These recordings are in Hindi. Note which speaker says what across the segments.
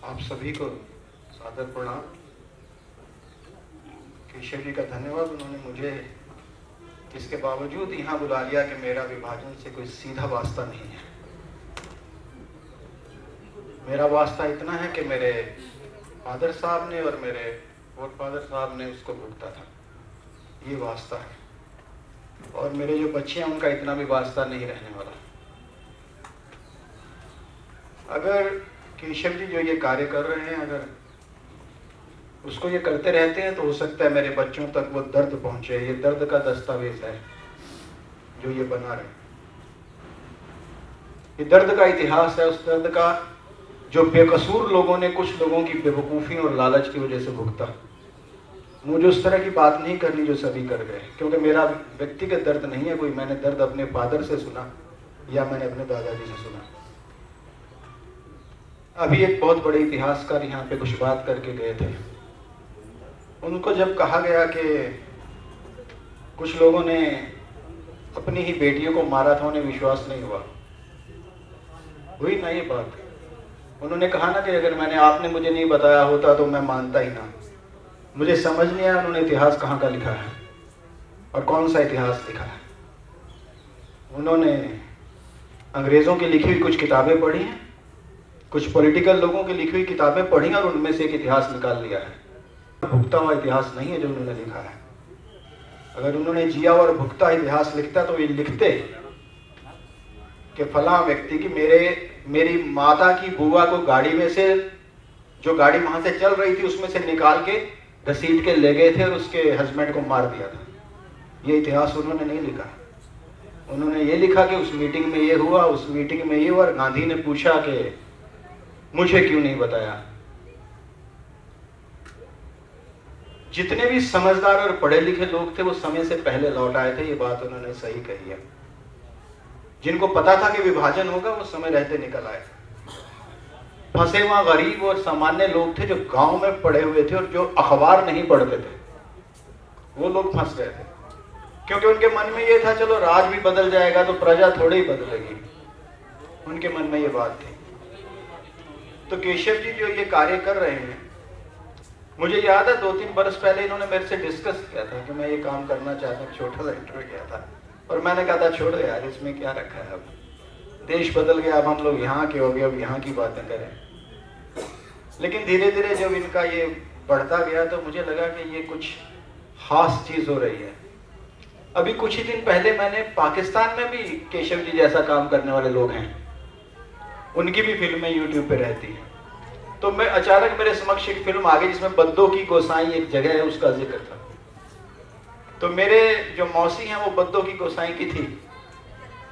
Speaker 1: आप सभी को सादर प्रणाम। केशव जी का धन्यवाद, उन्होंने मुझे इसके बावजूद यहाँ बुला लिया कि मेरा विभाजन से कोई सीधा वास्ता नहीं है। मेरा वास्ता इतना है कि मेरे फादर साहब ने और मेरे गॉड फादर साहब ने उसको भुगता था, ये वास्ता है। और मेरे जो बच्चे हैं उनका इतना भी वास्ता नहीं रहने वाला। अगर केशव जी जो ये कार्य कर रहे हैं, अगर उसको ये करते रहते हैं तो हो सकता है मेरे बच्चों तक वो दर्द पहुंचे। ये दर्द का दस्तावेज है जो ये बना रहे, ये दर्द का इतिहास है, उस दर्द का जो बेकसूर लोगों ने कुछ लोगों की बेवकूफ़ी और लालच की वजह से भुगता। मुझे उस तरह की बात नहीं करनी जो सभी कर गए, क्योंकि मेरा व्यक्तिगत दर्द नहीं है कोई। मैंने दर्द अपने फादर से सुना या मैंने अपने दादाजी से सुना। अभी एक बहुत बड़े इतिहासकार यहाँ पे कुछ बात करके गए थे। उनको जब कहा गया कि कुछ लोगों ने अपनी ही बेटियों को मारा था, उन्हें विश्वास नहीं हुआ। हुई ना ये बात। उन्होंने कहा ना कि अगर आपने मुझे नहीं बताया होता तो मैं मानता ही ना। मुझे समझ नहीं आया उन्होंने इतिहास कहाँ का लिखा है और कौन सा इतिहास लिखा है। उन्होंने अंग्रेज़ों की लिखी हुई कुछ किताबें पढ़ी हैं, कुछ पॉलिटिकल लोगों की लिखी हुई किताबें पढ़ी और उनमें से एक इतिहास निकाल लिया है। भुगता हुआ इतिहास नहीं है जो उन्होंने लिखा है। अगर उन्होंने जिया और भुगता इतिहास लिखता तो ये लिखते कि फला व्यक्ति की मेरी माता की बुआ को गाड़ी में से, जो गाड़ी वहां से चल रही थी उसमें से निकाल के घसीट के ले गए थे और उसके हस्बैंड को मार दिया था। ये इतिहास उन्होंने नहीं लिखा। उन्होंने ये लिखा कि उस मीटिंग में ये हुआ, उस मीटिंग में ये हुआ, और गांधी ने पूछा कि मुझे क्यों नहीं बताया। जितने भी समझदार और पढ़े लिखे लोग थे वो समय से पहले लौट आए थे। ये बात उन्होंने सही कही है। जिनको पता था कि विभाजन होगा वो समय रहते निकल आए। फंसे वहां गरीब और सामान्य लोग थे जो गांव में पड़े हुए थे और जो अखबार नहीं पढ़ते थे, वो लोग फंस गए थे, क्योंकि उनके मन में ये था चलो राज भी बदल जाएगा तो प्रजा थोड़ी ही बदलेगी। उनके मन में ये बात थी। तो केशव जी जो ये कार्य कर रहे हैं, मुझे याद है 2-3 बरस पहले इन्होंने मेरे से डिस्कस किया था कि मैं ये काम करना चाहता हूँ। छोटा सा इंटरव्यू किया था और मैंने कहा था छोड़ो यार, इसमें क्या रखा है, अब देश बदल गया, अब हम लोग यहाँ के हो गए, अब यहाँ की बातें करें। लेकिन धीरे धीरे जब इनका ये बढ़ता गया तो मुझे लगा कि ये कुछ खास चीज हो रही है। अभी कुछ ही दिन पहले मैंने पाकिस्तान में भी केशव जी जैसा काम करने वाले लोग हैं, उनकी भी फिल्में यूट्यूब पे रहती हैं। तो मैं अचानक मेरे समक्ष एक फिल्म आ गई जिसमें बद्दो की गोसाई एक जगह है, उसका जिक्र था। तो मेरे जो मौसी हैं वो बद्दो की गोसाई की थी।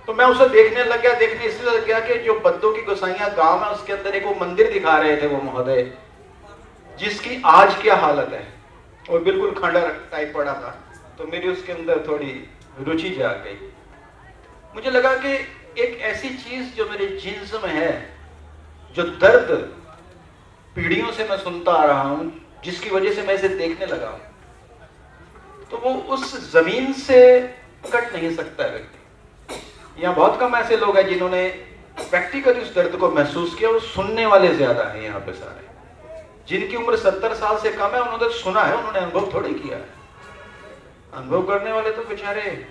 Speaker 1: तो मैं उसे देखने लग गया। देखने इसलिए लग गया कि जो बद्दो की गोसाइयां गांव है उसके अंदर एक वो मंदिर दिखा रहे थे वो महोदय, जिसकी आज क्या हालत है, वो बिल्कुल खंडर टाइप पड़ा था। तो मेरी उसके अंदर थोड़ी रुचि जाग गई। मुझे लगा कि एक ऐसी चीज जो मेरे जीन्स में है, जो दर्द पीढ़ियों से मैं सुनता आ रहा हूं, जिसकी वजह से मैं इसे देखने लगा हूं, तो वो उस जमीन से कट नहीं सकता है व्यक्ति। यहाँ बहुत कम ऐसे लोग हैं जिन्होंने प्रैक्टिकली उस दर्द को महसूस किया। वो सुनने वाले ज्यादा हैं यहाँ पे सारे। जिनकी उम्र 70 साल से कम है उन्होंने सुना है, उन्होंने अनुभव थोड़ी किया है। अनुभव करने वाले तो बेचारे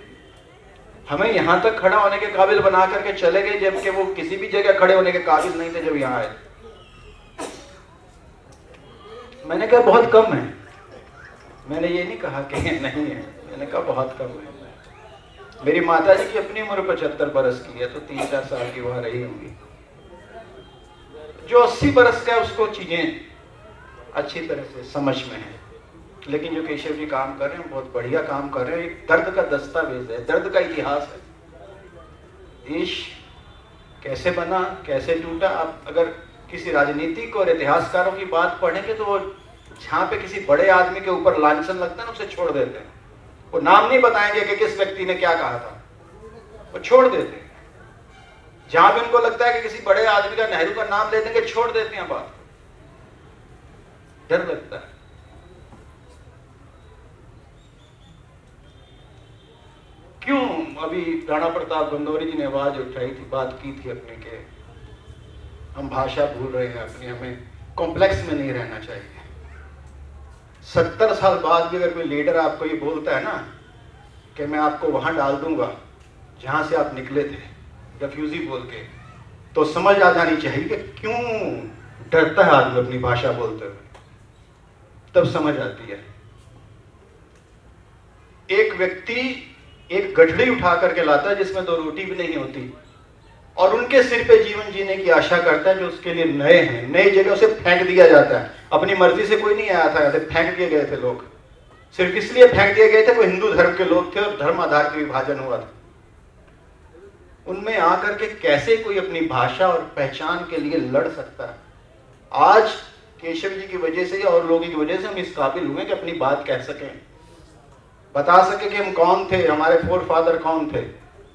Speaker 1: हमें यहाँ तक खड़ा होने के काबिल बना करके चले गए, जबकि वो किसी भी जगह खड़े होने के काबिल नहीं थे जब यहाँ आए। मैंने कहा बहुत कम है, मैंने ये नहीं कहा कि नहीं है, मैंने कहा बहुत कम है। मेरी माता जी की अपनी उम्र 75 बरस की है, तो 3-4 साल की वहां रही होंगी। जो 80 बरस का है उसको चीजें अच्छी तरह से समझ में है। लेकिन जो केशव जी काम कर रहे हैं बहुत बढ़िया काम कर रहे हैं। एक दर्द का दस्तावेज है, दर्द का इतिहास है। देश कैसे बना, कैसे टूटा। आप अगर किसी राजनीतिक और इतिहासकारों की बात पढ़ेंगे तो वो जहां पे किसी बड़े आदमी के ऊपर लांछन लगता है ना, उसे छोड़ देते हैं। वो नाम नहीं बताएंगे कि किस व्यक्ति ने क्या कहा था, वो छोड़ देते हैं। जहां भी उनको लगता है कि किसी बड़े आदमी का, नेहरू का नाम ले देंगे, छोड़ देते हैं बात। डर लगता है। क्यों अभी राणा प्रताप गंदौरी जी ने आवाज उठाई थी, बात की थी अपने के हम भाषा भूल रहे हैं अपनी, हमें कॉम्प्लेक्स में नहीं रहना चाहिए। 70 साल बाद भी अगर कोई लीडर आपको ये बोलता है ना कि मैं आपको वहां डाल दूंगा जहां से आप निकले थे, रेफ्यूजी बोल के, तो समझ आ जानी चाहिए कि क्यों डरता है आदमी अपनी भाषा बोलते हुए। तब समझ आती है। एक व्यक्ति एक गठड़ी उठा करके लाता है जिसमें 2 रोटी भी नहीं होती, और उनके सिर पे जीवन जीने की आशा करता है जो उसके लिए नए हैं। नई जगह उसे फेंक दिया जाता है। अपनी मर्जी से कोई नहीं आया था, ऐसे फेंक दिए गए थे लोग। सिर्फ इसलिए फेंक दिए गए थे वो हिंदू धर्म के लोग थे और धर्म आधार के विभाजन हुआ था। उनमें आकर के कैसे कोई अपनी भाषा और पहचान के लिए लड़ सकता है? आज केशव जी की वजह से और लोगों की वजह से हम इस काबिल हुए कि अपनी बात कह सकें, बता सके कि हम कौन थे, हमारे फोर फादर कौन थे।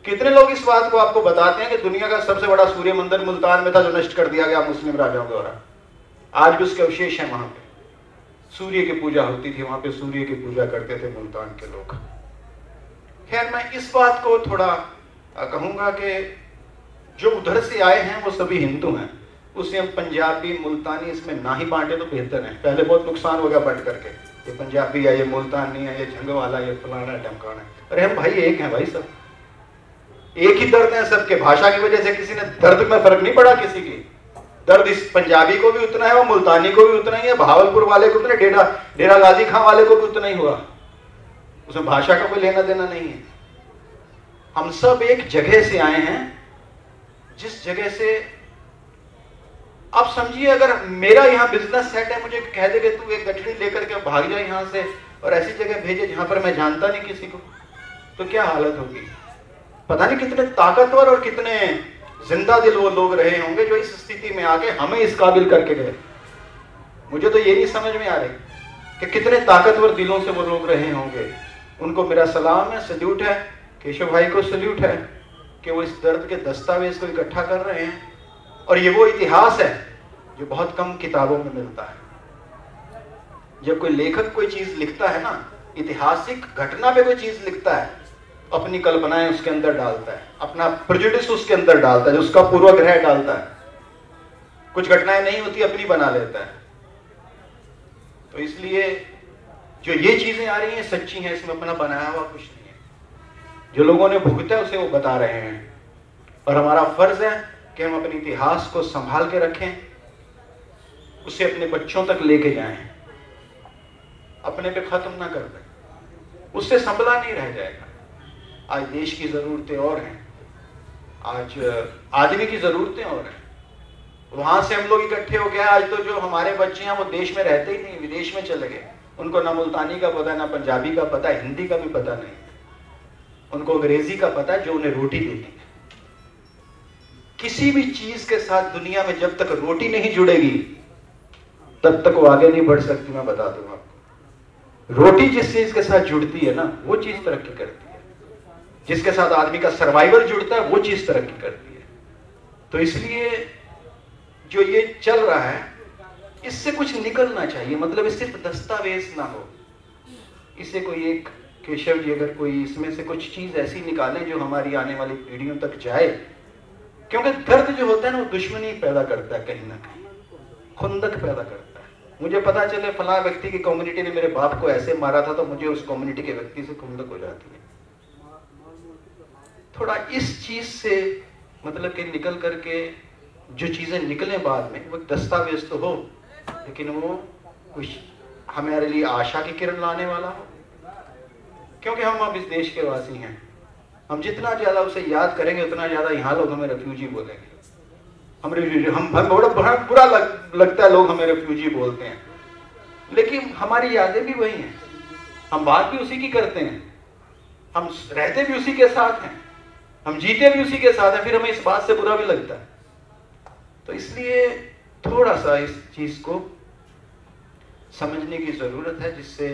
Speaker 1: कितने लोग इस बात को आपको बताते हैं कि दुनिया का सबसे बड़ा सूर्य मंदिर मुल्तान में था जो नष्ट कर दिया गया मुस्लिम राजाओं द्वारा। आज भी उसके अवशेष हैं। वहां पे सूर्य की पूजा होती थी, वहां पे सूर्य की पूजा करते थे मुल्तान के लोग। खैर, मैं इस बात को थोड़ा कहूंगा कि जो उधर से आए हैं वो सभी हिंदू हैं। उसे हम पंजाबी मुल्तानी इसमें ना ही बांटे तो बेहतर है। पहले बहुत नुकसान हो गया बांट करके, ये पंजाबी है, ये मुल्तानी है, ये झंगवाला, ये फलाना ढमकाना है। अरे हम भाई एक हैं भाई, सब एक ही दर्द है सबके। भाषा की वजह से किसी ने दर्द में फर्क नहीं पड़ा किसी की। दर्द इस पंजाबी को भी उतना है और मुल्तानी को भी उतना ही है, भावलपुर वाले को उतना, डेरा गाजी खां वाले को भी उतना ही हुआ। उसमें भाषा का कोई लेना देना नहीं है। हम सब एक जगह से आए हैं, जिस जगह से आप समझिए, अगर मेरा यहाँ बिजनेस सेट है, मुझे कह दे कि तू एक गठड़ी लेकर के भाग जा यहाँ से और ऐसी जगह भेजे जहां पर मैं जानता नहीं किसी को, तो क्या हालत होगी। पता नहीं कितने ताकतवर और कितने जिंदा दिल वो लोग रहे होंगे जो इस स्थिति में आके हमें इस काबिल करके गए। मुझे तो ये नहीं समझ में आ रही कि कितने ताकतवर दिलों से वो लोग रहे होंगे। उनको मेरा सलाम है, सल्यूट है। केशव भाई को सल्यूट है कि वो इस दर्द के दस्तावेज को इकट्ठा कर रहे हैं। और ये वो इतिहास है जो बहुत कम किताबों में मिलता है। जब कोई लेखक कोई चीज लिखता है ना, ऐतिहासिक घटना पे कोई चीज लिखता है, अपनी कल्पनाएं उसके अंदर डालता है, अपना प्रेजुडिस उसके अंदर डालता है, जो उसका पूर्वाग्रह डालता है। कुछ घटनाएं नहीं होती, अपनी बना लेता है। तो इसलिए जो ये चीजें आ रही हैं सच्ची हैं, इसमें अपना बनाया हुआ कुछ नहीं है। जो लोगों ने भुगता है उसे वो बता रहे हैं, और हमारा फर्ज है कि हम अपने इतिहास को संभाल के रखें, उसे अपने बच्चों तक लेके जाएं, अपने पे खत्म ना कर दें। उससे संभला नहीं रह जाएगा। आज देश की जरूरतें और हैं, आज आदमी की जरूरतें और हैं। वहां से हम लोग इकट्ठे हो गए। आज तो जो हमारे बच्चे हैं वो देश में रहते ही नहीं, विदेश में चले गए। उनको ना मुल्तानी का पता, ना पंजाबी का पता, हिंदी का भी पता नहीं। उनको अंग्रेजी का पता है जो उन्हें रोटी देती है। किसी भी चीज के साथ दुनिया में जब तक रोटी नहीं जुड़ेगी तब तक वो आगे नहीं बढ़ सकती। मैं बता दूं आपको, रोटी जिस चीज के साथ जुड़ती है ना, वो चीज तरक्की करती है। जिसके साथ आदमी का सर्वाइवल जुड़ता है वो चीज तरक्की करती है। तो इसलिए जो ये चल रहा है इससे कुछ निकलना चाहिए। मतलब ये सिर्फ दस्तावेज ना हो, इसे कोई एक केशव जी अगर कोई इसमें से कुछ चीज ऐसी निकालें जो हमारी आने वाली पीढ़ियों तक जाए। क्योंकि दर्द जो होता है ना वो दुश्मनी पैदा करता है, कहीं ना कहीं खुंदक पैदा करता है। मुझे पता चले फला व्यक्ति की कम्युनिटी ने मेरे बाप को ऐसे मारा था, तो मुझे उस कम्युनिटी के व्यक्ति से खुंदक हो जाती है। थोड़ा इस चीज से मतलब कि निकल करके जो चीजें निकले बाद में, वो दस्तावेज तो हो लेकिन वो कुछ हमारे लिए आशा की किरण लाने वाला हो। क्योंकि हम अब इस देश के वासी हैं, हम जितना ज्यादा उसे याद करेंगे उतना ज्यादा यहाँ लोग हमें रेफ्यूजी बोलेंगे। हम बड़ा बुरा लगता है, लोग हमें रेफ्यूजी बोलते हैं, लेकिन हमारी यादें भी वही हैं, हम बात भी उसी की करते हैं, हम रहते भी उसी के साथ हैं, हम जीते भी उसी के साथ हैं, फिर हमें इस बात से बुरा भी लगता है। तो इसलिए थोड़ा सा इस चीज को समझने की जरूरत है, जिससे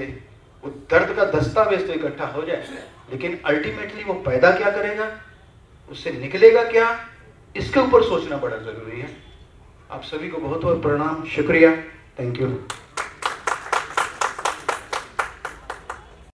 Speaker 1: वो दर्द का दस्तावेज तो इकट्ठा हो जाए, लेकिन अल्टीमेटली वो पैदा क्या करेगा, उससे निकलेगा क्या, इसके ऊपर सोचना बड़ा जरूरी है। आप सभी को बहुत बहुत प्रणाम, शुक्रिया, थैंक यू।